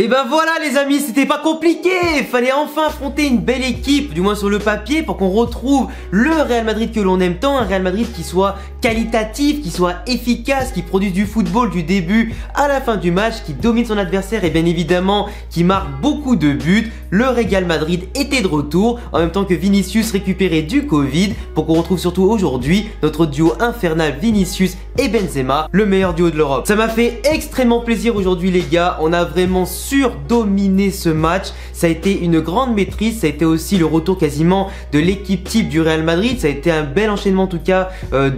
Et ben voilà les amis, c'était pas compliqué. Fallait enfin affronter une belle équipe, du moins sur le papier, pour qu'on retrouve le Real Madrid que l'on aime tant. Un Real Madrid qui soit qualitatif, qui soit efficace, qui produise du football du début à la fin du match, qui domine son adversaire et bien évidemment qui marque beaucoup de buts. Le Real Madrid était de retour, en même temps que Vinicius récupérait du Covid, pour qu'on retrouve surtout aujourd'hui notre duo infernal Vinicius et Benzema, le meilleur duo de l'Europe. Ça m'a fait extrêmement plaisir aujourd'hui les gars, on a vraiment surdominé ce match, ça a été une grande maîtrise, ça a été aussi le retour quasiment de l'équipe type du Real Madrid, ça a été un bel enchaînement en tout cas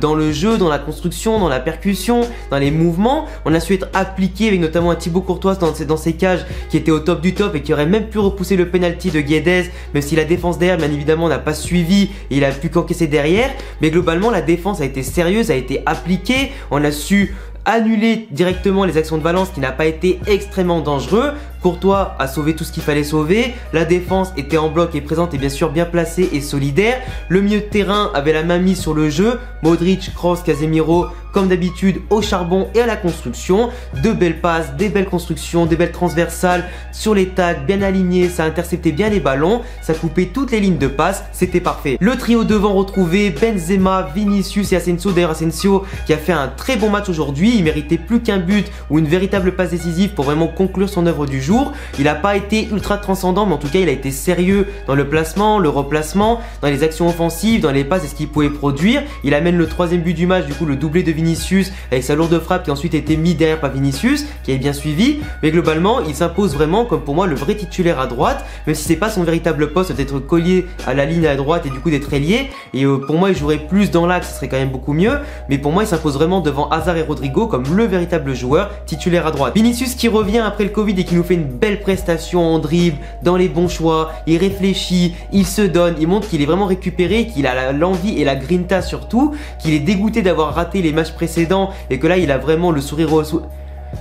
dans le jeu, dans la construction, dans la percussion, dans les mouvements. On a su être appliqué avec notamment un Thibaut Courtois dans ses cages qui était au top du top et qui aurait même pu repousser le penalty de Guedes, même si la défense derrière bien évidemment n'a pas suivi et il a pu qu'encaisser derrière, mais globalement la défense a été sérieuse, a été appliquée, on a su annuler directement les actions de Valence qui n'a pas été extrêmement dangereux. Courtois a sauvé tout ce qu'il fallait sauver, la défense était en bloc et présente et bien sûr bien placée et solidaire, le milieu de terrain avait la main mise sur le jeu, Modric, Kroos, Casemiro comme d'habitude au charbon et à la construction, de belles passes, des belles constructions, des belles transversales sur les tags bien alignés, ça interceptait bien les ballons, ça coupait toutes les lignes de passe, c'était parfait. Le trio devant retrouvé, Benzema, Vinicius et Asensio, d'ailleurs Asensio qui a fait un très bon match aujourd'hui, il méritait plus qu'un but ou une véritable passe décisive pour vraiment conclure son œuvre du jour. Il n'a pas été ultra transcendant mais en tout cas il a été sérieux dans le placement, le replacement, dans les actions offensives, dans les passes et ce qu'il pouvait produire. Il amène le troisième but du match, du coup le doublé de Vinicius avec sa lourde frappe qui a ensuite été mis derrière par Vinicius qui avait bien suivi, mais globalement il s'impose vraiment comme pour moi le vrai titulaire à droite, même si c'est pas son véritable poste d'être collé à la ligne à droite et du coup d'être ailier, et pour moi il jouerait plus dans l'axe, ce serait quand même beaucoup mieux, mais pour moi il s'impose vraiment devant Hazard et Rodrigo comme le véritable joueur titulaire à droite. Vinicius qui revient après le Covid et qui nous fait une belle prestation en dribble, dans les bons choix, il réfléchit, il se donne, il montre qu'il est vraiment récupéré, qu'il a l'envie et la grinta surtout, qu'il est dégoûté d'avoir raté les matchs précédents et que là il a vraiment le sourire au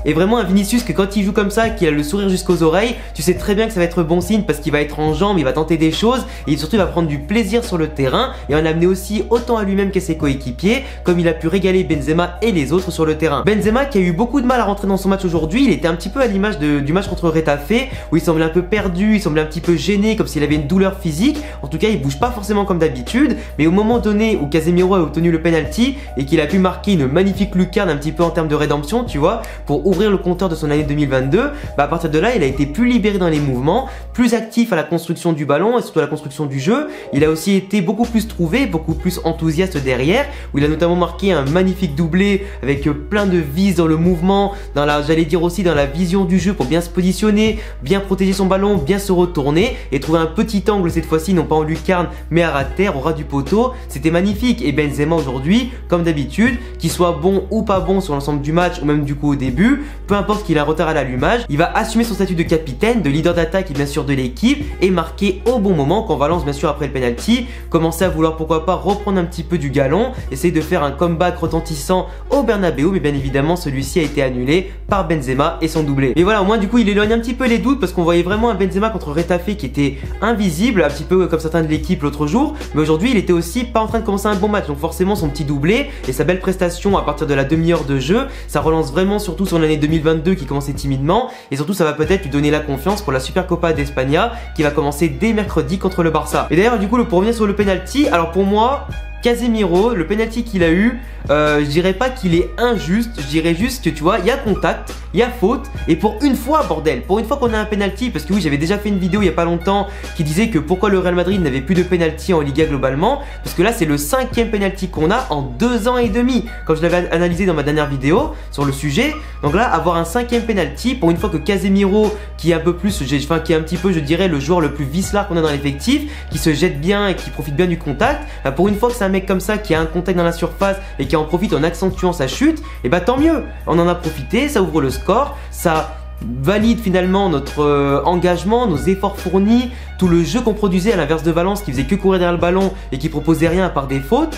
et vraiment un Vinicius que quand il joue comme ça, qu'il a le sourire jusqu'aux oreilles, tu sais très bien que ça va être bon signe parce qu'il va être en jambes, il va tenter des choses et surtout il va prendre du plaisir sur le terrain et en amener aussi autant à lui-même qu'à ses coéquipiers, comme il a pu régaler Benzema et les autres sur le terrain. Benzema qui a eu beaucoup de mal à rentrer dans son match aujourd'hui, il était un petit peu à l'image du match contre Retafe où il semblait un peu perdu, il semblait un petit peu gêné, comme s'il avait une douleur physique. En tout cas il bouge pas forcément comme d'habitude, mais au moment donné où Casemiro a obtenu le penalty et qu'il a pu marquer une magnifique lucarne un petit peu en termes de rédemption, tu vois, pour ouvrir le compteur de son année 2022, à partir de là il a été plus libéré dans les mouvements, plus actif à la construction du ballon et surtout à la construction du jeu. Il a aussi été beaucoup plus trouvé, beaucoup plus enthousiaste derrière, où il a notamment marqué un magnifique doublé avec plein de vis dans le mouvement, dans la, j'allais dire aussi dans la vision du jeu pour bien se positionner, bien protéger son ballon, bien se retourner et trouver un petit angle cette fois-ci, non pas en lucarne mais à ras de terre, au ras du poteau. C'était magnifique. Et Benzema aujourd'hui, comme d'habitude, qu'il soit bon ou pas bon sur l'ensemble du match ou même du coup au début, peu importe qu'il a un retard à l'allumage, il va assumer son statut de capitaine, de leader d'attaque et bien sûr de l'équipe et marquer au bon moment quand Valence bien sûr après le penalty commençait à vouloir pourquoi pas reprendre un petit peu du galon, essayer de faire un comeback retentissant au Bernabeu, mais bien évidemment celui-ci a été annulé par Benzema et son doublé. Et voilà, au moins du coup il éloigne un petit peu les doutes parce qu'on voyait vraiment un Benzema contre Retafe qui était invisible, un petit peu comme certains de l'équipe l'autre jour, mais aujourd'hui il était aussi pas en train de commencer un bon match, donc forcément son petit doublé et sa belle prestation à partir de la demi-heure de jeu, ça relance vraiment surtout son année 2022 qui commençait timidement et surtout ça va peut-être lui donner la confiance pour la Supercopa d'Espagne qui va commencer dès mercredi contre le Barça. Et d'ailleurs du coup pour revenir sur le penalty, alors pour moi Casemiro, le penalty qu'il a eu, je dirais pas qu'il est injuste, je dirais juste que tu vois, il y a contact, il y a faute, et pour une fois, bordel, pour une fois qu'on a un penalty, parce que oui, j'avais déjà fait une vidéo il y a pas longtemps qui disait que pourquoi le Real Madrid n'avait plus de penalty en Liga globalement, parce que là c'est le 5e penalty qu'on a en 2 ans et demi, comme je l'avais analysé dans ma dernière vidéo sur le sujet. Donc là, avoir un 5e penalty, pour une fois que Casemiro, qui est un peu plus, qui est un petit peu, je dirais, le joueur le plus vicelard qu'on a dans l'effectif, qui se jette bien et qui profite bien du contact, bah pour une fois que c'est un mec comme ça qui a un contact dans la surface et qui en profite en accentuant sa chute, et bah tant mieux, on en a profité, ça ouvre le score, ça valide finalement notre engagement, nos efforts fournis, tout le jeu qu'on produisait à l'inverse de Valence qui faisait que courir derrière le ballon et qui proposait rien à part des fautes,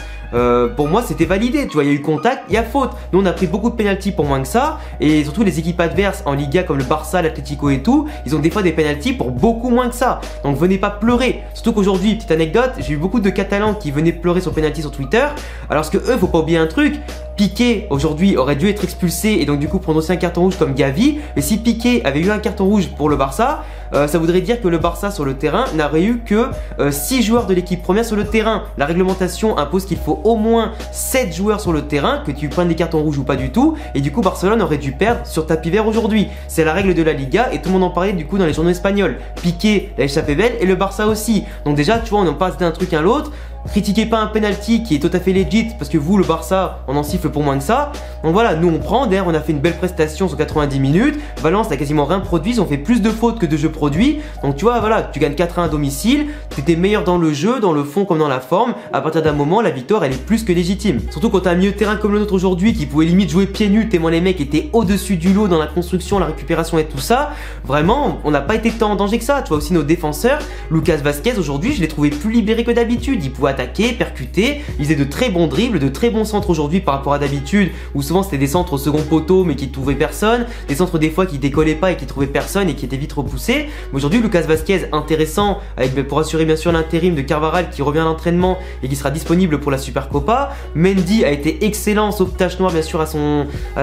pour moi c'était validé, tu vois, il y a eu contact, il y a faute. Nous on a pris beaucoup de pénaltys pour moins que ça, et surtout les équipes adverses en Liga comme le Barça, l'Atlético et tout, ils ont des fois des pénaltys pour beaucoup moins que ça. Donc venez pas pleurer, surtout qu'aujourd'hui, petite anecdote, j'ai eu beaucoup de Catalans qui venaient pleurer sur pénalty sur Twitter, alors que eux, faut pas oublier un truc, Piqué aujourd'hui aurait dû être expulsé et donc du coup prendre aussi un carton rouge comme Gavi. Et si Piqué avait eu un carton rouge pour le Barça, ça voudrait dire que le Barça sur le terrain n'aurait eu que 6 joueurs de l'équipe première sur le terrain. La réglementation impose qu'il faut au moins 7 joueurs sur le terrain, que tu prennes des cartons rouges ou pas du tout. Et du coup Barcelone aurait dû perdre sur tapis vert aujourd'hui. C'est la règle de la Liga et tout le monde en parlait du coup dans les journaux espagnols. Piqué l'a échappé belle et le Barça aussi. Donc déjà tu vois on en passe d'un truc à l'autre. Critiquez pas un penalty qui est tout à fait legit parce que vous le Barça on en siffle pour moins que ça. Donc voilà, nous on prend, d'ailleurs on a fait une belle prestation sur 90 minutes. Valence n'a quasiment rien produit, ils ont fait plus de fautes que de jeux produits. Donc tu vois voilà, tu gagnes 4-1 à domicile, tu étais meilleur dans le jeu, dans le fond comme dans la forme. À partir d'un moment la victoire elle est plus que légitime. Surtout quand t'as un milieu de terrain comme le nôtre aujourd'hui qui pouvait limite jouer pieds nus tellement les mecs étaient au-dessus du lot dans la construction, la récupération et tout ça. Vraiment on n'a pas été tant en danger que ça. Tu vois aussi nos défenseurs, Lucas Vázquez aujourd'hui je l'ai trouvé plus libéré que d'habitude. Il pouvait attaquer, percuter, il faisait de très bons dribbles, de très bons centres aujourd'hui par rapport à d'habitude où souvent c'était des centres au second poteau mais qui ne trouvaient personne, des centres des fois qui décollaient pas et qui trouvaient personne et qui étaient vite repoussés. Mais aujourd'hui Lucas Vázquez intéressant avec, pour assurer bien sûr l'intérim de Carvajal qui revient à l'entraînement et qui sera disponible pour la Supercopa. Mendy a été excellent sauf tache noire bien sûr à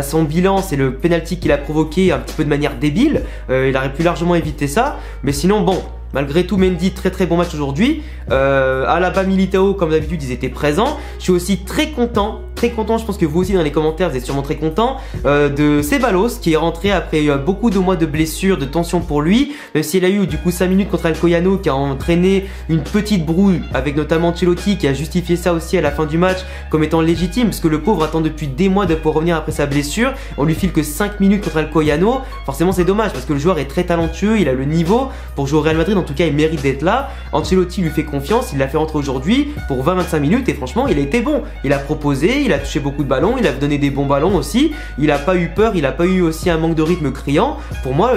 son bilan, c'est le penalty qu'il a provoqué un petit peu de manière débile, il aurait pu largement éviter ça, mais sinon bon. Malgré tout, Mendy, très bon match aujourd'hui. Alaba, Militao, comme d'habitude, ils étaient présents. Je suis aussi très content, je pense que vous aussi dans les commentaires, vous êtes sûrement très contents, de Ceballos qui est rentré après beaucoup de mois de blessures, de tension pour lui. Même s'il a eu du coup 5 minutes contre Alcoyano qui a entraîné une petite brouille avec notamment Ancelotti qui a justifié ça aussi à la fin du match comme étant légitime parce que le pauvre attend depuis des mois de pouvoir revenir après sa blessure. On lui file que 5 minutes contre Alcoyano. Forcément c'est dommage parce que le joueur est très talentueux, il a le niveau pour jouer au Real Madrid. En tout cas, il mérite d'être là. Ancelotti lui fait confiance, il l'a fait rentrer aujourd'hui pour 20-25 minutes et franchement, il a été bon. Il a proposé, il a touché beaucoup de ballons, il a donné des bons ballons aussi. Il n'a pas eu peur, il n'a pas eu aussi un manque de rythme criant. Pour moi,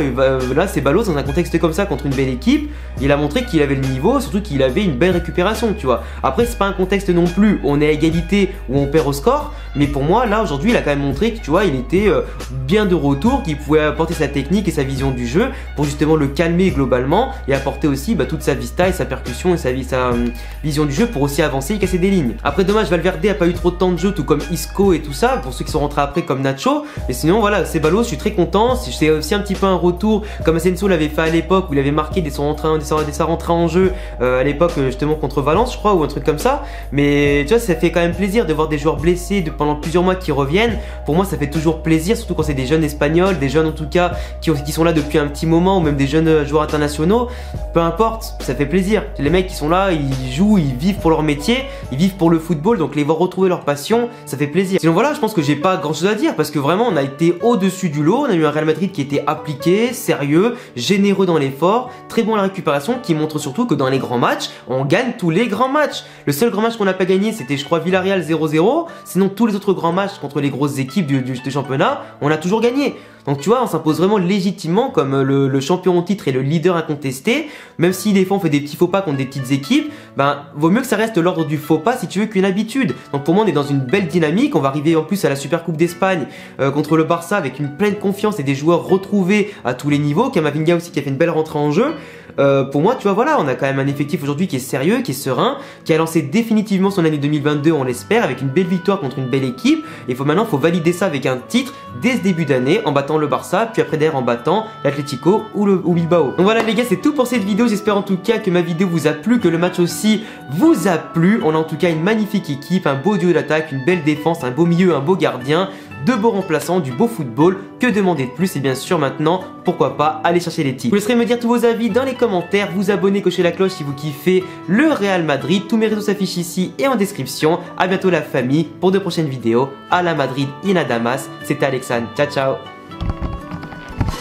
là, Ceballos dans un contexte comme ça contre une belle équipe, il a montré qu'il avait le niveau, surtout qu'il avait une belle récupération, tu vois. Après, c'est pas un contexte non plus, on est à égalité ou on perd au score, mais pour moi, là, aujourd'hui, il a quand même montré que, tu vois, il était bien de retour, qu'il pouvait apporter sa technique et sa vision du jeu pour justement le calmer globalement et apporter aussi toute sa vista et sa percussion et sa vision du jeu pour aussi avancer et casser des lignes. Après dommage Valverde a pas eu trop de temps de jeu tout comme Isco et tout ça pour ceux qui sont rentrés après comme Nacho, mais sinon voilà Ceballos je suis très content, c'est aussi un petit peu un retour comme Asensio l'avait fait à l'époque où il avait marqué dès sa rentrée en jeu à l'époque justement contre Valence je crois ou un truc comme ça, mais tu vois ça fait quand même plaisir de voir des joueurs blessés pendant plusieurs mois qui reviennent. Pour moi ça fait toujours plaisir surtout quand c'est des jeunes espagnols, des jeunes en tout cas qui sont là depuis un petit moment ou même des jeunes joueurs internationaux, peu importe, ça fait plaisir. Les mecs qui sont là, ils jouent, ils vivent pour leur métier, ils vivent pour le football, donc les voir retrouver leur passion, ça fait plaisir. Sinon voilà, je pense que j'ai pas grand chose à dire parce que vraiment on a été au-dessus du lot, on a eu un Real Madrid qui était appliqué, sérieux, généreux dans l'effort, très bon à la récupération, qui montre surtout que dans les grands matchs, on gagne tous les grands matchs. Le seul grand match qu'on n'a pas gagné, c'était je crois Villarreal 0-0, sinon tous les autres grands matchs contre les grosses équipes du championnat, on a toujours gagné. Donc tu vois, on s'impose vraiment légitimement comme le champion en titre et le leader incontesté. Même si des fois on fait des petits faux pas contre des petites équipes, vaut mieux que ça reste l'ordre du faux pas si tu veux qu'une habitude. Donc pour moi on est dans une belle dynamique, on va arriver en plus à la Super Coupe d'Espagne contre le Barça avec une pleine confiance et des joueurs retrouvés à tous les niveaux. Camavinga aussi qui a fait une belle rentrée en jeu. Pour moi tu vois voilà, on a quand même un effectif aujourd'hui qui est sérieux, qui est serein, qui a lancé définitivement son année 2022 on l'espère avec une belle victoire contre une belle équipe. Et maintenant faut valider ça avec un titre dès ce début d'année en battant le Barça, puis après derrière en battant l'Atlético ou Bilbao. Donc voilà les gars, c'est tout pour cette vidéo, j'espère en tout cas que ma vidéo vous a plu, que le match aussi vous a plu. On a en tout cas une magnifique équipe, un beau duo d'attaque, une belle défense, un beau milieu, un beau gardien, de beaux remplaçants, du beau football, que demander de plus? Et bien sûr maintenant, pourquoi pas aller chercher les titres. Vous laisserez me dire tous vos avis dans les commentaires, vous abonner, cocher la cloche si vous kiffez le Real Madrid. Tous mes réseaux s'affichent ici et en description. A bientôt la famille pour de prochaines vidéos. À la Madrid, in Adamas, c'était Alexandre, ciao ciao.